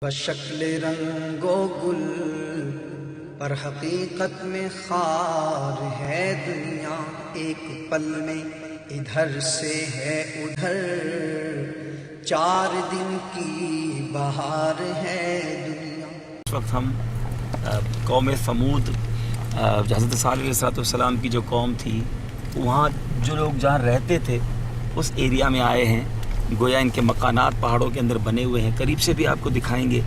بشکل رنگ و گل پر حقیقت میں خار ہے دنیا، ایک پل میں ادھر سے ہے ادھر، 4 دن کی بہار ہے دنیا۔ اس وقت ہم قوم سمود، حضرت صالح علیہ السلام کی جو قوم تھی، وہاں جو لوگ جہاں رہتے تھے اس ایریا میں آئے ہیں۔ گویا ان کے مکانات پہاڑوں کے اندر بنے ہوئے ہیں، قریب سے بھی آپ کو دکھائیں گے۔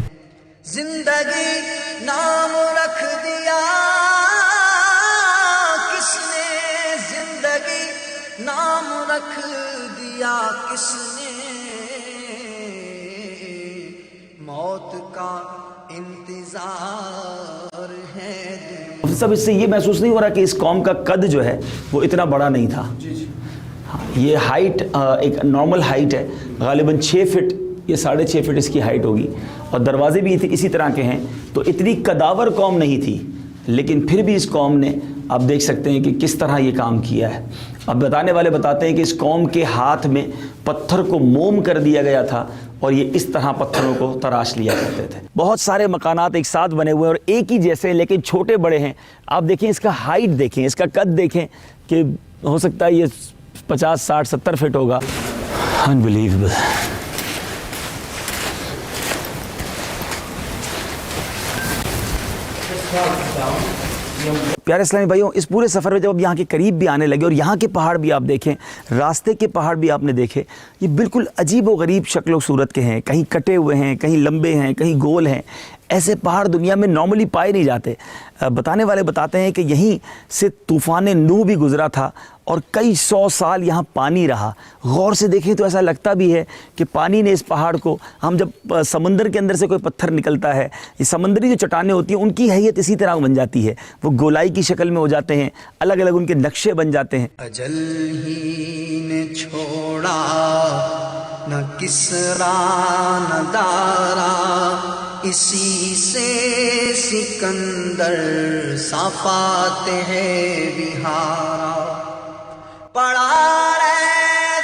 زندگی نام رکھ دیا کس نے، زندگی نام رکھ دیا کس نے، موت کا انتظار ہے۔ سب اس سے یہ محسوس نہیں ہو رہا کہ اس قوم کا قد جو ہے وہ اتنا بڑا نہیں تھا۔ یہ ہائٹ ایک نارمل ہائٹ ہے، غالباً 6 فٹ یا 6.5 فٹ اس کی ہائٹ ہوگی، اور دروازے بھی اسی طرح کے ہیں۔ تو اتنی قداور قوم نہیں تھی، لیکن پھر بھی اس قوم نے، آپ دیکھ سکتے ہیں کہ کس طرح یہ کام کیا ہے۔ اب بتانے والے بتاتے ہیں کہ اس قوم کے ہاتھ میں پتھر کو موم کر دیا گیا تھا، اور یہ اس طرح پتھروں کو تراش لیا کرتے تھے۔ بہت سارے مکانات ایک ساتھ بنے ہوئے اور ایک ہی جیسے، لیکن چھوٹے بڑے ہیں۔ آپ دیکھیں اس کا ہائٹ دیکھیں، اس کا قد دیکھیں کہ ہو سکتا ہے یہ 50 60 70 فٹ ہوگا۔ انبلیویبل۔ پیارے اسلامی بھائیوں، اس پورے سفر میں جب آپ یہاں کے قریب بھی آنے لگے اور یہاں کے پہاڑ بھی آپ دیکھیں، راستے کے پہاڑ بھی آپ نے دیکھے، یہ بالکل عجیب و غریب شکل و صورت کے ہیں، کہیں کٹے ہوئے ہیں، کہیں لمبے ہیں، کہیں گول ہیں۔ ایسے پہاڑ دنیا میں نارملی پائے نہیں جاتے۔ بتانے والے بتاتے ہیں کہ یہیں سے طوفان نوح بھی گزرا تھا اور کئی 100 سال یہاں پانی رہا۔ غور سے دیکھیں تو ایسا لگتا بھی ہے کہ پانی نے اس پہاڑ کو، ہم جب سمندر کے اندر سے کوئی پتھر نکلتا ہے، یہ سمندری جو چٹانیں ہوتی ہیں ان کی حیت اسی طرح بن جاتی ہے، وہ گولائی کی شکل میں ہو جاتے ہیں، الگ الگ ان کے نقشے بن جاتے ہیں۔ اجل ہی نے چھوڑا نہ کسرا نہ دارا، اسی سے سکندر صفات ہے بہارا، پڑا رہ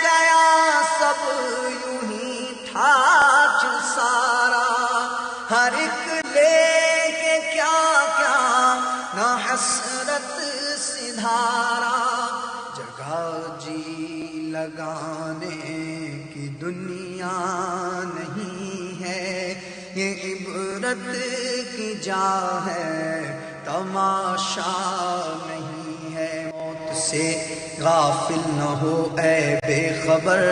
گیا سب یوں ہی ٹھاچ سارا، ہر ایک لے کے کیا کیا نہ حسرت سدھارا، جگہ جی لگانے کی دنیا نہیں ہے، یہ عبرت کی جا ہے تماشا نہیں ہے۔ موت سے غافل نہ ہو اے بے خبر،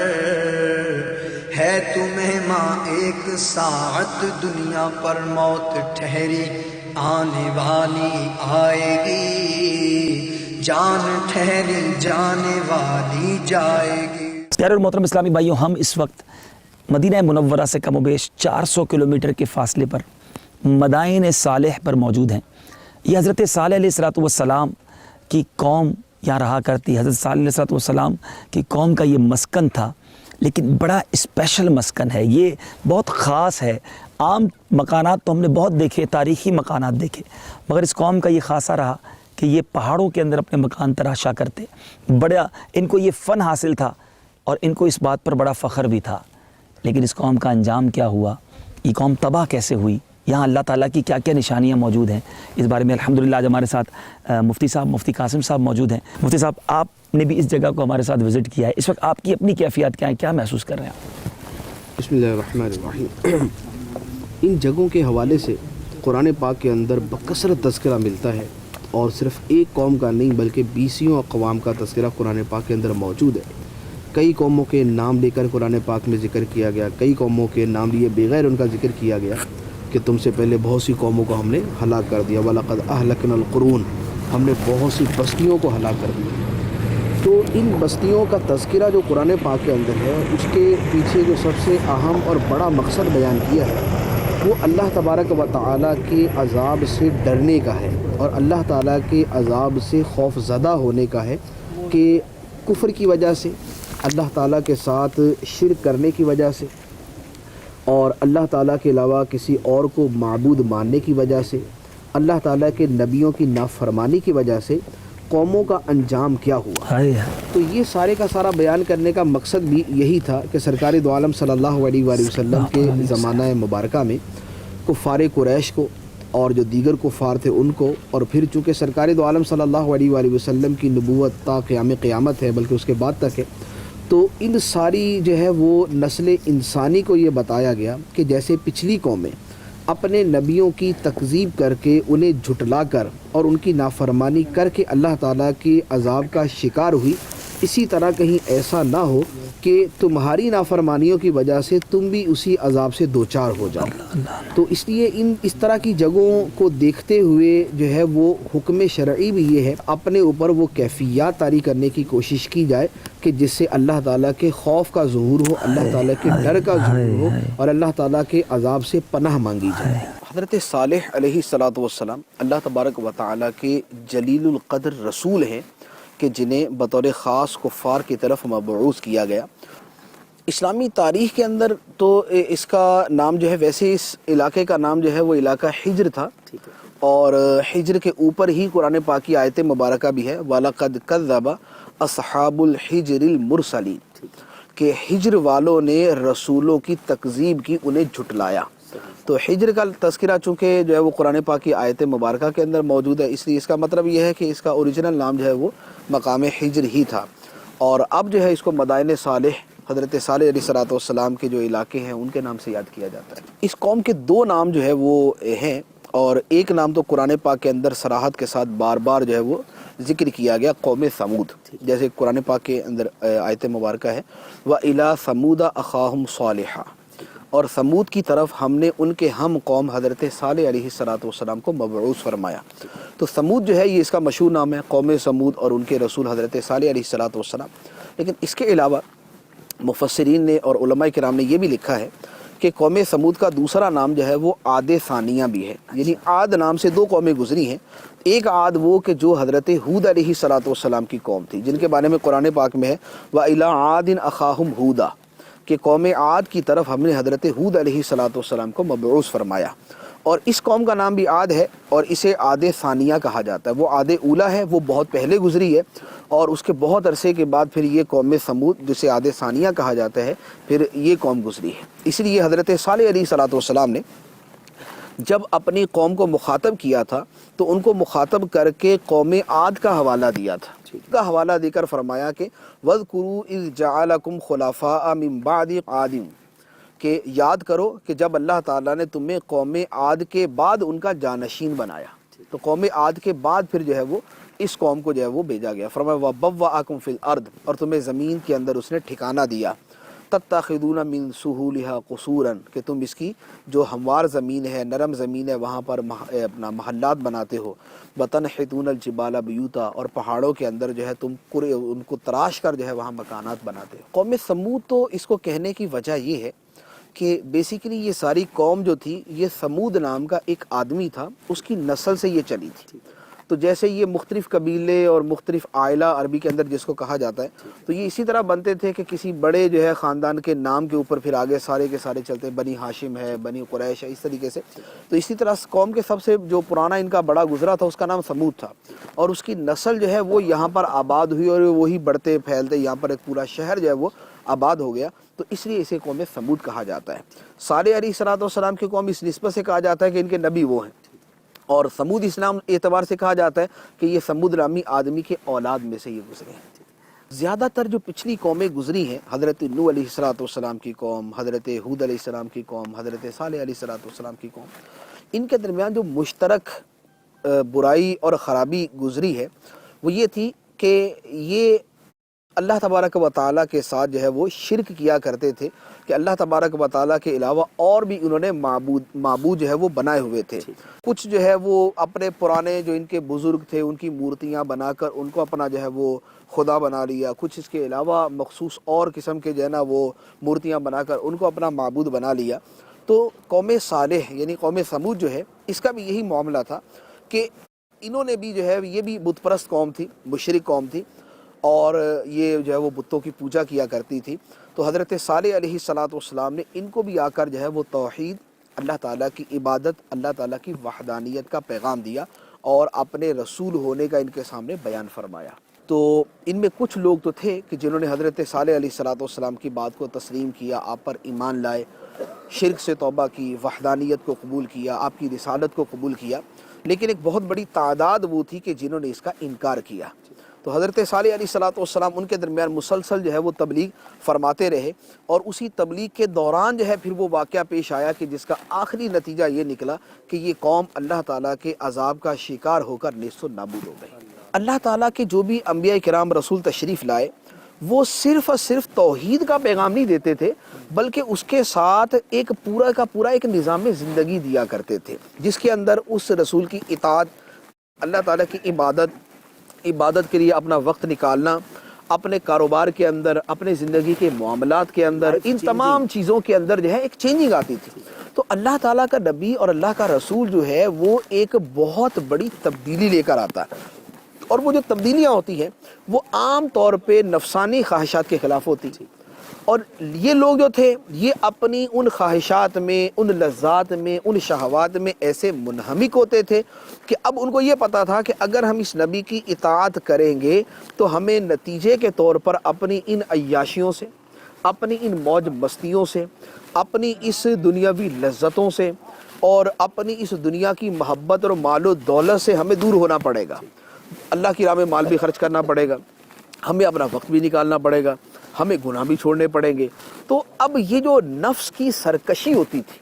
ہے تمہیں ماں ایک ساعت دنیا پر، موت ٹھہری آنے والی آئے گی، جان ٹھہری جانے والی جائے گی۔ پیارے اور محترم اسلامی بھائیوں، ہم اس وقت مدینہ منورہ سے کم و بیش 400 کلومیٹر کے فاصلے پر مدائن صالح پر موجود ہیں۔ یہ حضرت صالح علیہ السلام کی قوم یہاں رہا کرتی۔ حضرت صالح علیہ السلام کی قوم کا یہ مسکن تھا، لیکن بڑا اسپیشل مسکن ہے، یہ بہت خاص ہے۔ عام مکانات تو ہم نے بہت دیکھے، تاریخی مکانات دیکھے، مگر اس قوم کا یہ خاصہ رہا کہ یہ پہاڑوں کے اندر اپنے مکان تراشا کرتے۔ بڑا ان کو یہ فن حاصل تھا اور ان کو اس بات پر بڑا فخر بھی تھا۔ لیکن اس قوم کا انجام کیا ہوا، یہ قوم تباہ کیسے ہوئی، یہاں اللہ تعالیٰ کی کیا کیا نشانیاں موجود ہیں، اس بارے میں الحمدللہ آج ہمارے ساتھ مفتی صاحب، مفتی قاسم صاحب موجود ہیں۔ مفتی صاحب، آپ نے بھی اس جگہ کو ہمارے ساتھ وزٹ کیا ہے، اس وقت آپ کی اپنی کیفیات کیا ہیں، کیا محسوس کر رہے ہیں آپ؟ بسم اللہ الرحمن الرحیم۔ ان جگہوں کے حوالے سے قرآن پاک کے اندر بکثرت تذکرہ ملتا ہے، اور صرف ایک قوم کا نہیں بلکہ 20 اقوام کا تذکرہ قرآن پاک کے اندر موجود ہے۔ کئی قوموں کے نام لے کر قرآن پاک میں ذکر کیا گیا، کئی قوموں کے نام لیے بغیر ان کا ذکر کیا گیا کہ تم سے پہلے بہت سی قوموں کو ہم نے ہلاک کر دیا، وَلَقَدْ أَهْلَكْنَا الْقُرُونَ، ہم نے بہت سی بستیوں کو ہلاک کر دیا۔ تو ان بستیوں کا تذکرہ جو قرآن پاک کے اندر ہے، اس کے پیچھے جو سب سے اہم اور بڑا مقصد بیان کیا ہے وہ اللہ تبارک و تعالیٰ کے عذاب سے ڈرنے کا ہے، اور اللہ تعالیٰ کے عذاب سے خوف زدہ ہونے کا ہے کہ کفر کی وجہ سے، اللہ تعالیٰ کے ساتھ شرک کرنے کی وجہ سے، اور اللہ تعالیٰ کے علاوہ کسی اور کو معبود ماننے کی وجہ سے، اللہ تعالیٰ کے نبیوں کی نافرمانی کی وجہ سے قوموں کا انجام کیا ہوا۔ تو یہ سارے کا سارا بیان کرنے کا مقصد بھی یہی تھا کہ سرکار دو عالم صلی اللہ علیہ وآلہ وسلم کے زمانہ مبارکہ میں کفار قریش کو اور جو دیگر کفار تھے ان کو، اور پھر چونکہ سرکار دو عالم صلی اللہ علیہ وآلہ وسلم کی نبوت تا قیام قیامت ہے، بلکہ اس کے بعد تک ہے، تو ان ساری جو ہے وہ نسل انسانی کو یہ بتایا گیا کہ جیسے پچھلی قومیں اپنے نبیوں کی تکذیب کر کے انہیں جھٹلا کر اور ان کی نافرمانی کر کے اللہ تعالیٰ کے عذاب کا شکار ہوئی، اسی طرح کہیں ایسا نہ ہو کہ تمہاری نافرمانیوں کی وجہ سے تم بھی اسی عذاب سے دوچار ہو جاؤ۔ تو اس لیے اس طرح کی جگہوں کو دیکھتے ہوئے جو ہے وہ حکم شرعی بھی یہ ہے اپنے اوپر وہ کیفیات طاری کرنے کی کوشش کی جائے کہ جس سے اللہ تعالیٰ کے خوف کا ظہور ہو، اللہ تعالیٰ کے ڈر کا ظہور ہو، اور اللہ تعالیٰ کے عذاب سے پناہ مانگی جائے۔ حضرت صالح علیہ السلام اللہ تبارک و تعالیٰ کے جلیل القدر رسول ہیں کہ جنہیں بطور خاص کفار کی طرف مبعوث کیا گیا۔ اسلامی تاریخ کے اندر تو اس کا نام جو ہے، ویسے اس علاقے کا نام جو ہے وہ علاقہ حجر تھا، اور حجر کے اوپر ہی قرآن پاک کی آیت مبارکہ بھی ہے، وَلَقَدْ كَذَّبَ أَصْحَابُ الْحِجْرِ الْمُرْسَلِينَ، کہ حجر والوں نے رسولوں کی تکذیب کی، انہیں جھٹلایا۔ تو حجر کا تذکرہ چونکہ جو ہے وہ قرآن پاک کی آیت مبارکہ کے اندر موجود ہے، اس لیے اس کا مطلب یہ ہے کہ اس کا اوریجنل نام جو ہے وہ مقام حجر ہی تھا، اور اب جو ہے اس کو مدائن صالح، حضرت صالح علیہ السلام کے جو علاقے ہیں ان کے نام سے یاد کیا جاتا ہے۔ اس قوم کے دو نام جو ہے وہ ہیں، اور ایک نام تو قرآن پاک کے اندر صراحت کے ساتھ بار بار جو ہے وہ ذکر کیا گیا، قوم ثمود، جیسے قرآن پاک کے اندر آیت مبارکہ ہے وَإِلَىٰ ثَمُودَ أَخَاهُمْ صَالِحًا، اور ثمود کی طرف ہم نے ان کے ہم قوم حضرت صالح علیہ السلام کو مبعوث فرمایا۔ تو ثمود جو ہے یہ اس کا مشہور نام ہے، قوم ثمود، اور ان کے رسول حضرت صالح علیہ السلام۔ لیکن اس کے علاوہ مفسرین نے اور علماء کرام نے یہ بھی لکھا ہے کہ قوم ثمود کا دوسرا نام جو ہے وہ عاد ثانیہ بھی ہے، یعنی عاد نام سے دو قومیں گزری ہیں۔ ایک عاد وہ کہ جو حضرت ہود علیہ السلام کی قوم تھی، جن کے بارے میں قرآن پاک میں ہے وَإِلَىٰ عَادٍ أَخَاهُمْ هُودًا، کہ قوم عاد کی طرف ہم نے حضرت ہود علیہ السلام کو مبعوث فرمایا، اور اس قوم کا نام بھی عاد ہے، اور اسے عاد ثانیہ کہا جاتا ہے۔ وہ عاد اولا ہے، وہ بہت پہلے گزری ہے، اور اس کے بہت عرصے کے بعد پھر یہ قوم ثمود جسے عاد ثانیہ کہا جاتا ہے، پھر یہ قوم گزری ہے۔ اس لیے حضرت صالح علیہ السلام نے جب اپنی قوم کو مخاطب کیا تھا تو ان کو مخاطب کر کے قوم عاد کا حوالہ دیا تھا، کا حوالہ دے کر فرمایا کہ وَاذْكُرُوا إِذْ جَعَلَكُمْ خُلَفَاءَ مِنْ بَعْدِ عَادٍ، کہ یاد کرو کہ جب اللہ تعالیٰ نے تمہیں قوم عاد کے بعد ان کا جانشین بنایا، تو قوم عاد کے بعد پھر جو ہے وہ اس قوم کو جو ہے وہ بھیجا گیا۔ فرمایا وَبَوَّأَكُمْ فِي الْأَرْضِ، اور تمہیں زمین کے اندر اس نے ٹھکانہ دیا، تَتَّخِذُونَ مِن سُهُولِهَا قُصُورًا، کہ تم اس کی جو ہموار زمین ہے، نرم زمین ہے، وہاں پر اپنا محلات بناتے ہو، وَتَنْحِتُونَ الْجِبَالَ بُيُوتًا، اور پہاڑوں کے اندر جو ہے تم ان کو تراش کر جو ہے وہاں مکانات بناتے ہو۔ قوم ثمود تو اس کو کہنے کی وجہ یہ ہے کہ بیسیکلی یہ ساری قوم جو تھی، یہ ثمود نام کا ایک آدمی تھا، اس کی نسل سے یہ چلی تھی۔ تو جیسے یہ مختلف قبیلے اور مختلف عائلہ عربی کے اندر جس کو کہا جاتا ہے، تو یہ اسی طرح بنتے تھے کہ کسی بڑے جو ہے خاندان کے نام کے اوپر پھر آگے سارے کے سارے چلتے، بنی ہاشم ہے، بنی قریش ہے، اس طریقے سے۔ تو اسی طرح قوم کے سب سے جو پرانا ان کا بڑا گزرا تھا اس کا نام ثمود تھا، اور اس کی نسل جو ہے وہ یہاں پر آباد ہوئی، اور وہی بڑھتے پھیلتے یہاں پر ایک پورا شہر جو ہے وہ آباد ہو گیا، تو اس لیے اسے قوم ثمود کہا جاتا ہے۔ صالح علیہ السلام کی قوم اس نسبت سے کہا جاتا ہے کہ ان کے نبی وہ ہیں، اور ثمود اسلام اعتبار سے کہا جاتا ہے کہ یہ ثمود نامی آدمی کے اولاد میں سے یہ گزرے ہیں۔ زیادہ تر جو پچھلی قومیں گزری ہیں، حضرت نوح علیہ السلام کی قوم، حضرت ہود علیہ السلام کی قوم، حضرت صالح علیہ السلام کی قوم، ان کے درمیان جو مشترک برائی اور خرابی گزری ہے وہ یہ تھی کہ یہ اللہ تبارک و تعالیٰ کے ساتھ جو ہے وہ شرک کیا کرتے تھے، کہ اللہ تبارک و تعالیٰ کے علاوہ اور بھی انہوں نے معبود جو ہے وہ بنائے ہوئے تھے۔ کچھ جو ہے وہ اپنے پرانے جو ان کے بزرگ تھے ان کی مورتیاں بنا کر ان کو اپنا جو ہے وہ خدا بنا لیا، کچھ اس کے علاوہ مخصوص اور قسم کے جو ہے نا وہ مورتیاں بنا کر ان کو اپنا معبود بنا لیا۔ تو قوم صالح یعنی قوم ثمود جو ہے، اس کا بھی یہی معاملہ تھا کہ انہوں نے بھی جو ہے یہ بھی بت پرست قوم تھی، مشرک قوم تھی، اور یہ جو ہے وہ بتوں کی پوجا کیا کرتی تھی۔ تو حضرت صالح علیہ السلام نے ان کو بھی آ کر جو ہے وہ توحید، اللہ تعالیٰ کی عبادت، اللہ تعالیٰ کی وحدانیت کا پیغام دیا، اور اپنے رسول ہونے کا ان کے سامنے بیان فرمایا۔ تو ان میں کچھ لوگ تو تھے کہ جنہوں نے حضرت صالح علیہ السلام کی بات کو تسلیم کیا، آپ پر ایمان لائے، شرک سے توبہ کی، وحدانیت کو قبول کیا، آپ کی رسالت کو قبول کیا، لیکن ایک بہت بڑی تعداد وہ تھی کہ جنہوں نے اس کا انکار کیا۔ تو حضرت صالح علیہ السلام ان کے درمیان مسلسل جو ہے وہ تبلیغ فرماتے رہے، اور اسی تبلیغ کے دوران جو ہے پھر وہ واقعہ پیش آیا کہ جس کا آخری نتیجہ یہ نکلا کہ یہ قوم اللہ تعالیٰ کے عذاب کا شکار ہو کر نیست و نابود ہو گئی۔ اللہ تعالیٰ کے جو بھی انبیاء کرام رسول تشریف لائے وہ صرف اور صرف توحید کا پیغام نہیں دیتے تھے، بلکہ اس کے ساتھ ایک پورا کا پورا ایک نظام زندگی دیا کرتے تھے، جس کے اندر اس رسول کی اطاعت، اللہ تعالیٰ کی عبادت کے لیے اپنا وقت نکالنا، اپنے کاروبار کے اندر، اپنے زندگی کے معاملات کے اندر، ان تمام چیزوں کے اندر جو ہے ایک چینجنگ آتی تھی۔ تو اللہ تعالیٰ کا نبی اور اللہ کا رسول جو ہے وہ ایک بہت بڑی تبدیلی لے کر آتا ہے، اور وہ جو تبدیلیاں ہوتی ہیں وہ عام طور پہ نفسانی خواہشات کے خلاف ہوتی ہیں، اور یہ لوگ جو تھے یہ اپنی ان خواہشات میں، ان لذات میں، ان شہوات میں ایسے منہمک ہوتے تھے کہ اب ان کو یہ پتا تھا کہ اگر ہم اس نبی کی اطاعت کریں گے تو ہمیں نتیجے کے طور پر اپنی ان عیاشیوں سے، اپنی ان موج مستیوں سے، اپنی اس دنیاوی لذتوں سے، اور اپنی اس دنیا کی محبت اور مال و دولت سے ہمیں دور ہونا پڑے گا۔ اللہ کی راہ میں مال بھی خرچ کرنا پڑے گا، ہمیں اپنا وقت بھی نکالنا پڑے گا، ہمیں گناہ بھی چھوڑنے پڑیں گے۔ تو اب یہ جو نفس کی سرکشی ہوتی تھی،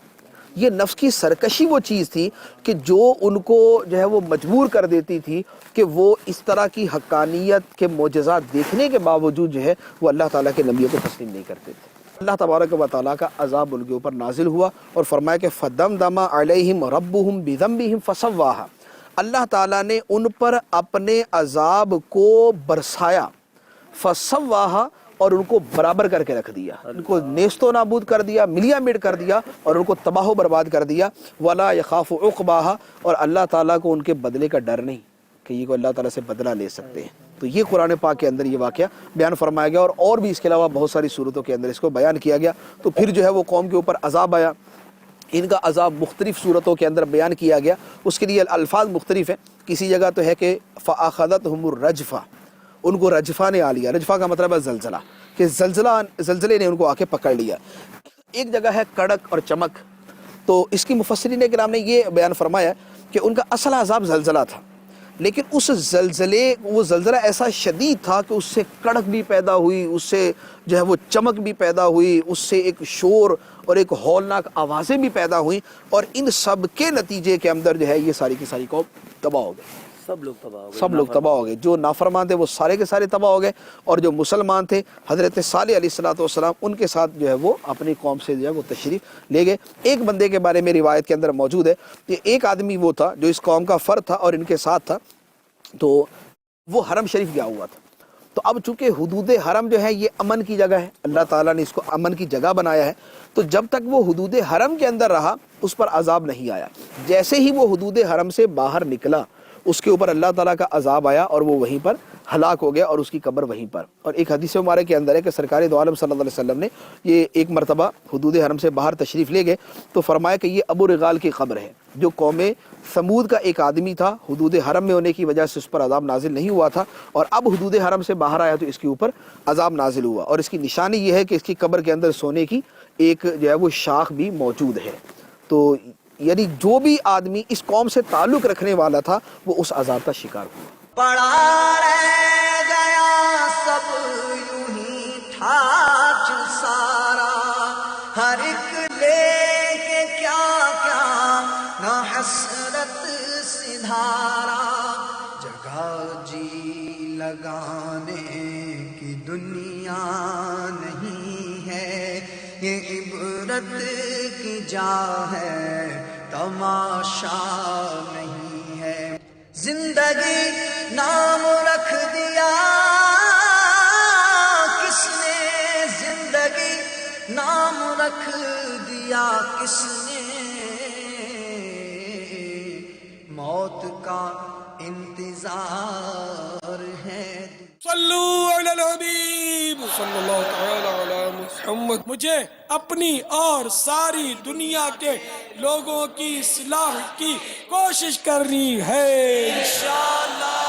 یہ نفس کی سرکشی وہ چیز تھی کہ جو ان کو جو ہے وہ مجبور کر دیتی تھی کہ وہ اس طرح کی حقانیت کے معجزات دیکھنے کے باوجود جو ہے وہ اللہ تعالیٰ کے نبیوں کو تسلیم نہیں کرتے تھے۔ اللہ تبارک و تعالیٰ کا عذاب ان کے اوپر نازل ہوا، اور فرمایا کہ فَدَمْدَمَ عَلَيْهِمْ رَبُّهُمْ بِذَنبِهِمْ فَسَوَّاهَا، اللہ تعالیٰ نے ان پر اپنے عذاب کو برسایا، فَسَوَّاهَا، اور ان کو برابر کر کے رکھ دیا، ان کو نیست و نابود کر دیا، ملیا میٹ کر دیا، اور ان کو تباہ و برباد کر دیا۔ وَلَا يَخَافُ عُقْبَاهَا، اور اللہ تعالیٰ کو ان کے بدلے کا ڈر نہیں کہ یہ کو اللہ تعالیٰ سے بدلہ لے سکتے ہیں۔ تو یہ قرآن پاک کے اندر یہ واقعہ بیان فرمایا گیا، اور بھی اس کے علاوہ بہت ساری صورتوں کے اندر اس کو بیان کیا گیا۔ تو پھر جو ہے وہ قوم کے اوپر عذاب آیا، ان کا عذاب مختلف صورتوں کے اندر بیان کیا گیا، اس کے لیے الفاظ مختلف ہیں۔ کسی جگہ تو ہے کہ فَأَخَذَتْهُمُ الرَّجْفَةُ، ان کو رجفہ نے آ لیا، رجفہ کا مطلب ہے زلزلہ، کہ زلزلے نے ان کو آ کے پکڑ لیا۔ ایک جگہ ہے کڑک اور چمک، تو اس کی مفسرین کرام نے یہ بیان فرمایا کہ ان کا اصل عذاب زلزلہ تھا، لیکن وہ زلزلہ ایسا شدید تھا کہ اس سے کڑک بھی پیدا ہوئی، اس سے جو ہے وہ چمک بھی پیدا ہوئی، اس سے ایک شور اور ایک ہولناک آوازیں بھی پیدا ہوئیں، اور ان سب کے نتیجے کے اندر جو ہے یہ ساری کی ساری قوم تباہ ہو گئی، سب لوگ تباہ ہو گئے، جو نافرمان تھے وہ سارے کے سارے تباہ ہو گئے، اور جو مسلمان تھے حضرت صالح علیہ السلام ان کے ساتھ جو ہے وہ اپنی قوم سے جو ہے وہ تشریف لے گئے۔ ایک بندے کے بارے میں روایت کے اندر موجود ہے کہ ایک آدمی وہ تھا جو اس قوم کا فرد تھا اور ان کے ساتھ تھا، تو وہ حرم شریف گیا ہوا تھا۔ تو اب چونکہ حدود حرم جو ہے یہ امن کی جگہ ہے، اللہ تعالیٰ نے اس کو امن کی جگہ بنایا ہے، تو جب تک وہ حدود حرم کے اندر رہا اس پر عذاب نہیں آیا۔ جیسے ہی وہ حدود حرم سے باہر نکلا اس کے اوپر اللہ تعالیٰ کا عذاب آیا، اور وہ وہیں پر ہلاک ہو گیا، اور اس کی قبر وہیں پر۔ اور ایک حدیث مبارک کے اندر ہے کہ سرکار دو عالم صلی اللہ علیہ وسلم نے یہ ایک مرتبہ حدود حرم سے باہر تشریف لے گئے تو فرمایا کہ یہ ابو رغال کی قبر ہے، جو قوم ثمود کا ایک آدمی تھا، حدود حرم میں ہونے کی وجہ سے اس پر عذاب نازل نہیں ہوا تھا، اور اب حدود حرم سے باہر آیا تو اس کے اوپر عذاب نازل ہوا۔ اور اس کی نشانی یہ ہے کہ اس کی قبر کے اندر سونے کی ایک جو ہے وہ شاخ بھی موجود ہے۔ تو یعنی جو بھی آدمی اس قوم سے تعلق رکھنے والا تھا وہ اس عذاب کا شکار ہوا۔ پڑا رہ گیا سب یوں ہی ٹھاچ سارا، ہر ایک لے کے کیا کیا نہ حسرت سدھارا، جگہ جی لگانے کی دنیا نہیں ہے، یہ عبرت کی جا ہے تماشا نہیں ہے۔ زندگی نام رکھ دیا کس نے، زندگی نام رکھ دیا کس نے، موت کا انتظار ہے۔ صلو علی الحبیب صلی اللہ تعالی علی محمد۔ مجھے اپنی اور ساری دنیا کے لوگوں کی اصلاح کی کوشش کرنی ہے انشاءاللہ۔